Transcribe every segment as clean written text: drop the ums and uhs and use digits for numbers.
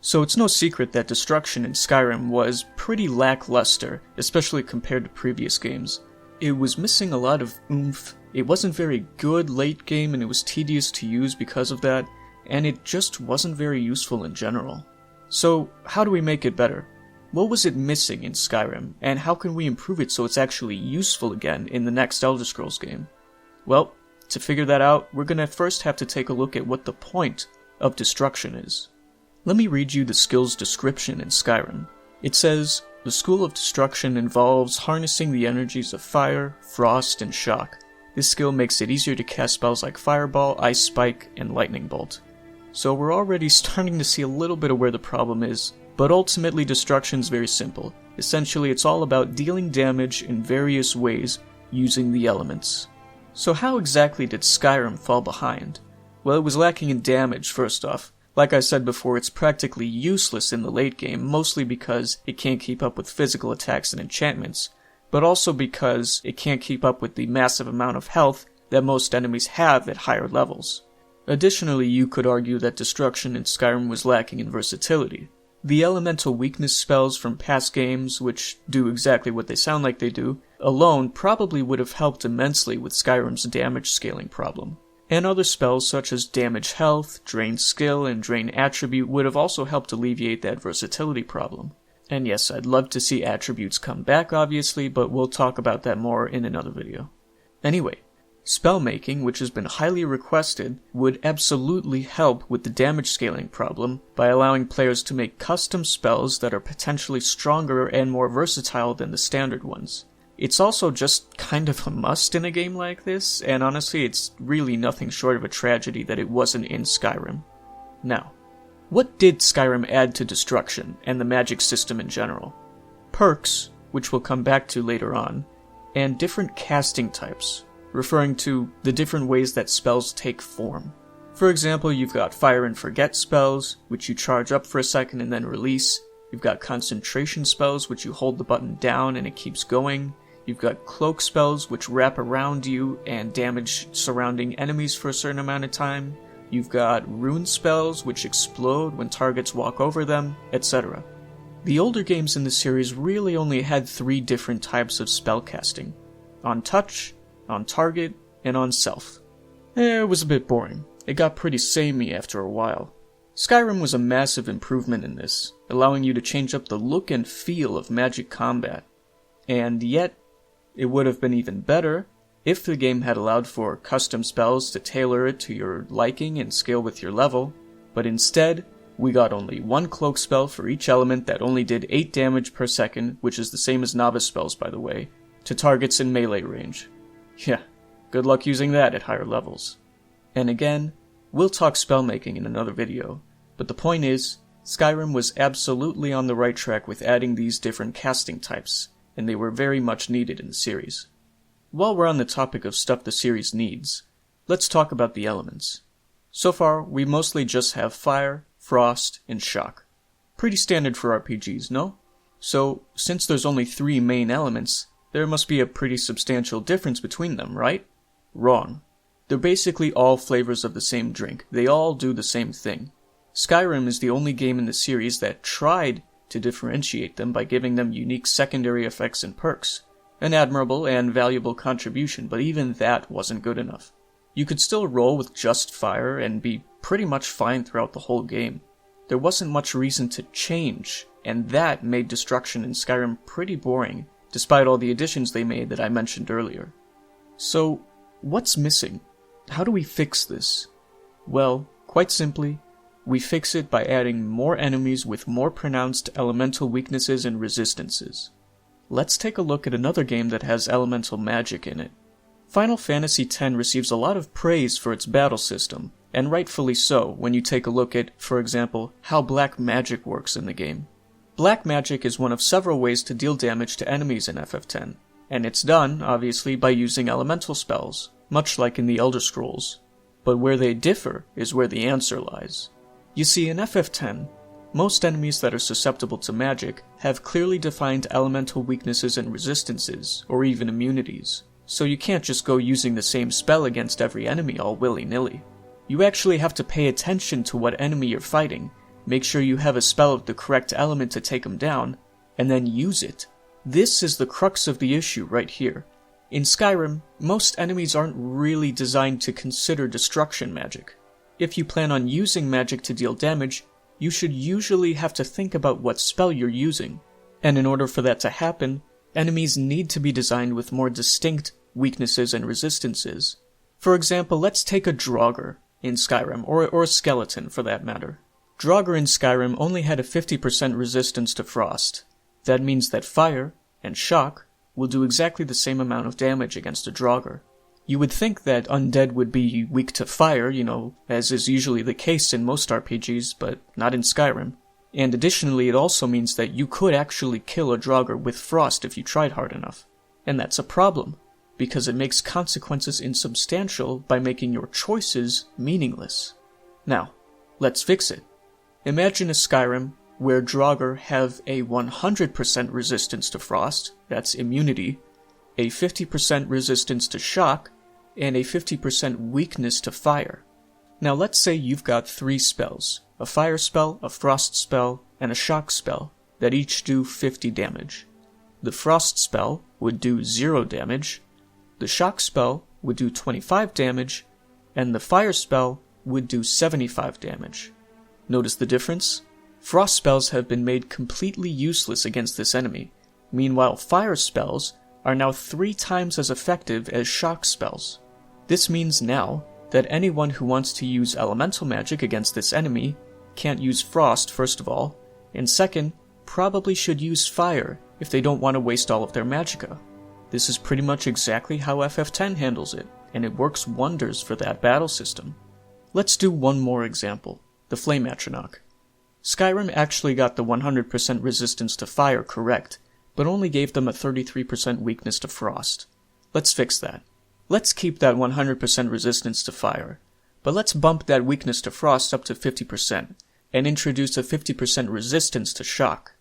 So it's no secret that destruction in Skyrim was pretty lackluster, especially compared to previous games. It was missing a lot of oomph, it wasn't very good late game and it was tedious to use because of that, and it just wasn't very useful in general. So how do we make it better? What was it missing in Skyrim, and how can we improve it so it's actually useful again in the next Elder Scrolls game? Well, to figure that out, we're gonna first have to take a look at what the point of destruction is. Let me read you the skill's description in Skyrim. It says, the School of Destruction involves harnessing the energies of fire, frost, and shock. This skill makes it easier to cast spells like Fireball, Ice Spike, and Lightning Bolt. So we're already starting to see a little bit of where the problem is, but ultimately destruction's very simple. Essentially it's all about dealing damage in various ways using the elements. So how exactly did Skyrim fall behind? Well, it was lacking in damage first off. Like I said before, it's practically useless in the late game, mostly because it can't keep up with physical attacks and enchantments, but also because it can't keep up with the massive amount of health that most enemies have at higher levels. Additionally, you could argue that destruction in Skyrim was lacking in versatility. The elemental weakness spells from past games, which do exactly what they sound like they do, alone probably would have helped immensely with Skyrim's damage scaling problem. And other spells such as Damage Health, Drain Skill, and Drain Attribute would have also helped alleviate that versatility problem. And yes, I'd love to see attributes come back obviously, but we'll talk about that more in another video. Anyway, spell making, which has been highly requested, would absolutely help with the damage scaling problem by allowing players to make custom spells that are potentially stronger and more versatile than the standard ones. It's also just kind of a must in a game like this, and honestly it's really nothing short of a tragedy that it wasn't in Skyrim. Now, what did Skyrim add to destruction and the magic system in general? Perks, which we'll come back to later on, and different casting types, referring to the different ways that spells take form. For example, you've got Fire and Forget spells, which you charge up for a second and then release. You've got concentration spells, which you hold the button down and it keeps going. You've got cloak spells, which wrap around you and damage surrounding enemies for a certain amount of time. You've got rune spells, which explode when targets walk over them, etc. The older games in the series really only had 3 different types of spell casting: on touch, on target, and on self. It was a bit boring. It got pretty samey after a while. Skyrim was a massive improvement in this, allowing you to change up the look and feel of magic combat. And yet, it would have been even better if the game had allowed for custom spells to tailor it to your liking and scale with your level, but instead, we got only 1 cloak spell for each element that only did 8 damage per second, which is the same as novice spells by the way, to targets in melee range. Yeah, good luck using that at higher levels. And again, we'll talk spellmaking in another video, but the point is, Skyrim was absolutely on the right track with adding these different casting types, and they were very much needed in the series. While we're on the topic of stuff the series needs, let's talk about the elements. So far, we mostly just have fire, frost, and shock. Pretty standard for RPGs, no? So, since there's only 3 main elements, there must be a pretty substantial difference between them, right? Wrong. They're basically all flavors of the same drink. They all do the same thing. Skyrim is the only game in the series that tried to differentiate them by giving them unique secondary effects and perks. An admirable and valuable contribution, but even that wasn't good enough. You could still roll with just fire and be pretty much fine throughout the whole game. There wasn't much reason to change, and that made destruction in Skyrim pretty boring, despite all the additions they made that I mentioned earlier. So, what's missing? How do we fix this? Well, quite simply, we fix it by adding more enemies with more pronounced elemental weaknesses and resistances. Let's take a look at another game that has elemental magic in it. Final Fantasy X receives a lot of praise for its battle system, and rightfully so when you take a look at, for example, how black magic works in the game. Black magic is one of several ways to deal damage to enemies in FF10, and it's done, obviously, by using elemental spells, much like in the Elder Scrolls. But where they differ is where the answer lies. You see, in FF10, most enemies that are susceptible to magic have clearly defined elemental weaknesses and resistances, or even immunities, so you can't just go using the same spell against every enemy all willy-nilly. You actually have to pay attention to what enemy you're fighting, make sure you have a spell of the correct element to take them down, and then use it. This is the crux of the issue right here. In Skyrim, most enemies aren't really designed to consider destruction magic. If you plan on using magic to deal damage, you should usually have to think about what spell you're using. And in order for that to happen, enemies need to be designed with more distinct weaknesses and resistances. For example, let's take a Draugr in Skyrim, or a skeleton for that matter. Draugr in Skyrim only had a 50% resistance to frost. That means that fire and shock will do exactly the same amount of damage against a Draugr. You would think that undead would be weak to fire, as is usually the case in most RPGs, but not in Skyrim. And additionally, it also means that you could actually kill a Draugr with frost if you tried hard enough. And that's a problem, because it makes consequences insubstantial by making your choices meaningless. Now, let's fix it. Imagine a Skyrim where Draugr have a 100% resistance to frost, that's immunity, a 50% resistance to shock, and a 50% weakness to fire. Now let's say you've got 3 spells, a fire spell, a frost spell, and a shock spell, that each do 50 damage. The frost spell would do 0 damage, the shock spell would do 25 damage, and the fire spell would do 75 damage. Notice the difference? Frost spells have been made completely useless against this enemy. Meanwhile, fire spells are now 3 times as effective as shock spells. This means now that anyone who wants to use elemental magic against this enemy can't use frost, first of all, and second, probably should use fire if they don't want to waste all of their magicka. This is pretty much exactly how FF10 handles it, and it works wonders for that battle system. Let's do one more example, the Flame Atronach. Skyrim actually got the 100% resistance to fire correct, but only gave them a 33% weakness to frost. Let's fix that. Let's keep that 100% resistance to fire, but let's bump that weakness to frost up to 50%, and introduce a 50% resistance to shock.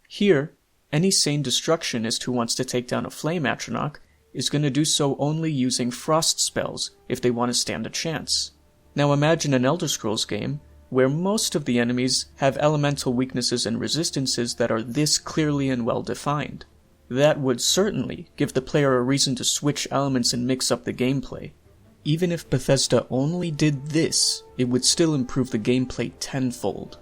Here, any sane destructionist who wants to take down a Flame Atronach is going to do so only using frost spells if they want to stand a chance. Now imagine an Elder Scrolls game where most of the enemies have elemental weaknesses and resistances that are this clearly and well defined. That would certainly give the player a reason to switch elements and mix up the gameplay. Even if Bethesda only did this, it would still improve the gameplay tenfold.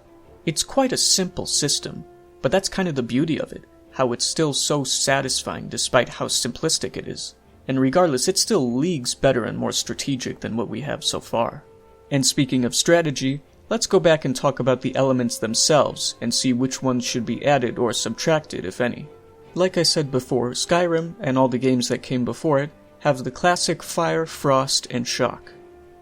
It's quite a simple system, but that's kind of the beauty of it, how it's still so satisfying despite how simplistic it is. And regardless, it's still leagues better and more strategic than what we have so far. And speaking of strategy, let's go back and talk about the elements themselves and see which ones should be added or subtracted, if any. Like I said before, Skyrim, and all the games that came before it, have the classic fire, frost, and shock.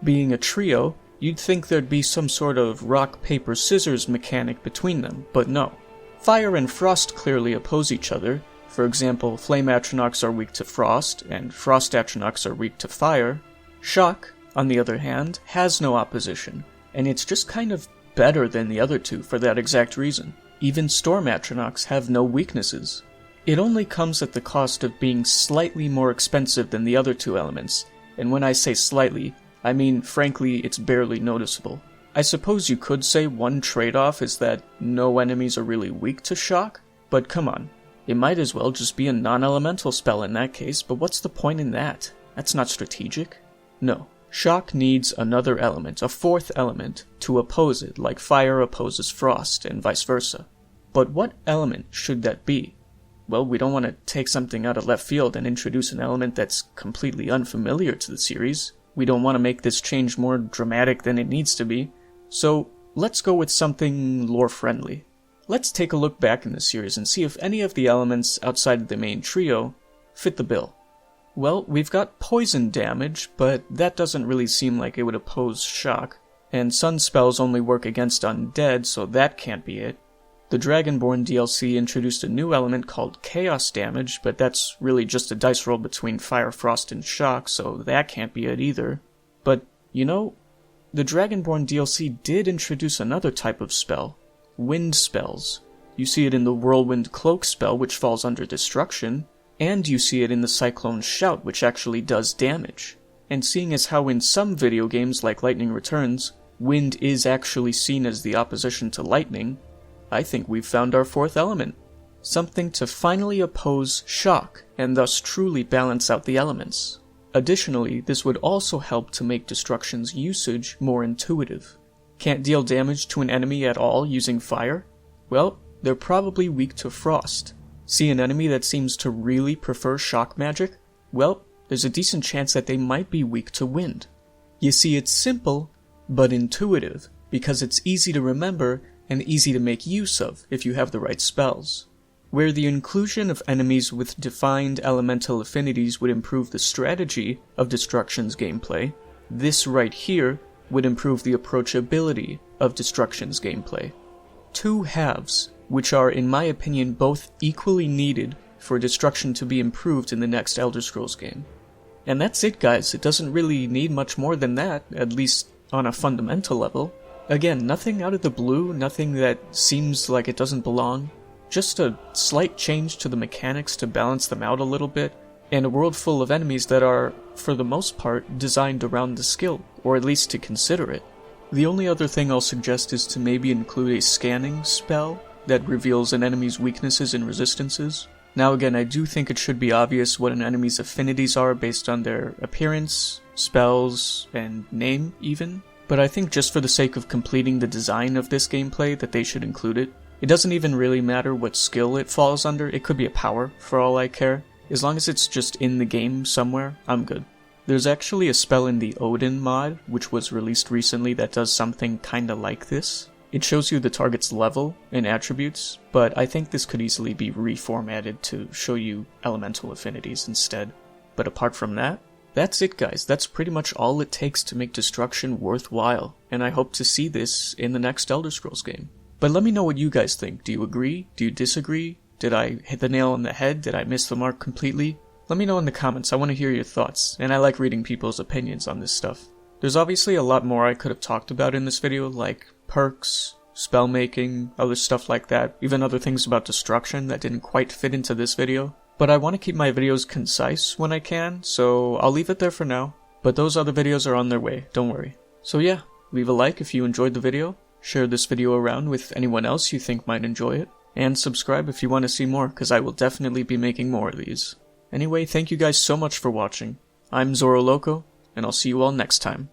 Being a trio, you'd think there'd be some sort of rock, paper, scissors mechanic between them, but no. Fire and frost clearly oppose each other. For example, Flame Atronachs are weak to frost, and Frost Atronachs are weak to fire. Shock, on the other hand, has no opposition, and it's just kind of better than the other two for that exact reason. Even Storm Atronachs have no weaknesses. It only comes at the cost of being slightly more expensive than the other two elements, and when I say slightly, I mean frankly it's barely noticeable. I suppose you could say one trade-off is that no enemies are really weak to shock, but come on, it might as well just be a non-elemental spell in that case, but what's the point in that? That's not strategic. No. Shock needs another element, a fourth element, to oppose it, like fire opposes frost, and vice versa. But what element should that be? Well, we don't want to take something out of left field and introduce an element that's completely unfamiliar to the series. We don't want to make this change more dramatic than it needs to be. So, let's go with something lore-friendly. Let's take a look back in the series and see if any of the elements outside of the main trio fit the bill. Well, we've got poison damage, but that doesn't really seem like it would oppose shock. And sun spells only work against undead, so that can't be it. The Dragonborn DLC introduced a new element called chaos damage, but that's really just a dice roll between fire, frost, and shock, so that can't be it either. But, the Dragonborn DLC did introduce another type of spell, wind spells. You see it in the Whirlwind Cloak spell, which falls under destruction, and you see it in the Cyclone Shout, which actually does damage. And seeing as how in some video games like Lightning Returns, wind is actually seen as the opposition to lightning, I think we've found our fourth element. Something to finally oppose shock, and thus truly balance out the elements. Additionally, this would also help to make Destruction's usage more intuitive. Can't deal damage to an enemy at all using fire? Well, they're probably weak to frost. See an enemy that seems to really prefer shock magic? Well, there's a decent chance that they might be weak to wind. You see, it's simple, but intuitive, because it's easy to remember and easy to make use of if you have the right spells. Where the inclusion of enemies with defined elemental affinities would improve the strategy of Destruction's gameplay, this right here would improve the approachability of Destruction's gameplay. Two halves, which are in my opinion both equally needed for Destruction to be improved in the next Elder Scrolls game. And that's it, guys. It doesn't really need much more than that, at least on a fundamental level. Again, nothing out of the blue, nothing that seems like it doesn't belong. Just a slight change to the mechanics to balance them out a little bit, and a world full of enemies that are, for the most part, designed around the skill, or at least to consider it. The only other thing I'll suggest is to maybe include a scanning spell that reveals an enemy's weaknesses and resistances. Now again, I do think it should be obvious what an enemy's affinities are based on their appearance, spells, and name even, but I think just for the sake of completing the design of this gameplay that they should include it. It doesn't even really matter what skill it falls under, it could be a power for all I care. As long as it's just in the game somewhere, I'm good. There's actually a spell in the Odin mod, which was released recently, that does something kinda like this. It shows you the target's level and attributes, but I think this could easily be reformatted to show you elemental affinities instead. But apart from that, that's it, guys. That's pretty much all it takes to make Destruction worthwhile, and I hope to see this in the next Elder Scrolls game. But let me know what you guys think. Do you agree? Do you disagree? Did I hit the nail on the head? Did I miss the mark completely? Let me know in the comments. I want to hear your thoughts, and I like reading people's opinions on this stuff. There's obviously a lot more I could have talked about in this video, like perks, spell making, other stuff like that, even other things about Destruction that didn't quite fit into this video. But I want to keep my videos concise when I can, so I'll leave it there for now. But those other videos are on their way, don't worry. So yeah, leave a like if you enjoyed the video, share this video around with anyone else you think might enjoy it, and subscribe if you want to see more, because I will definitely be making more of these. Anyway, thank you guys so much for watching. I'm Zoro Loco, and I'll see you all next time.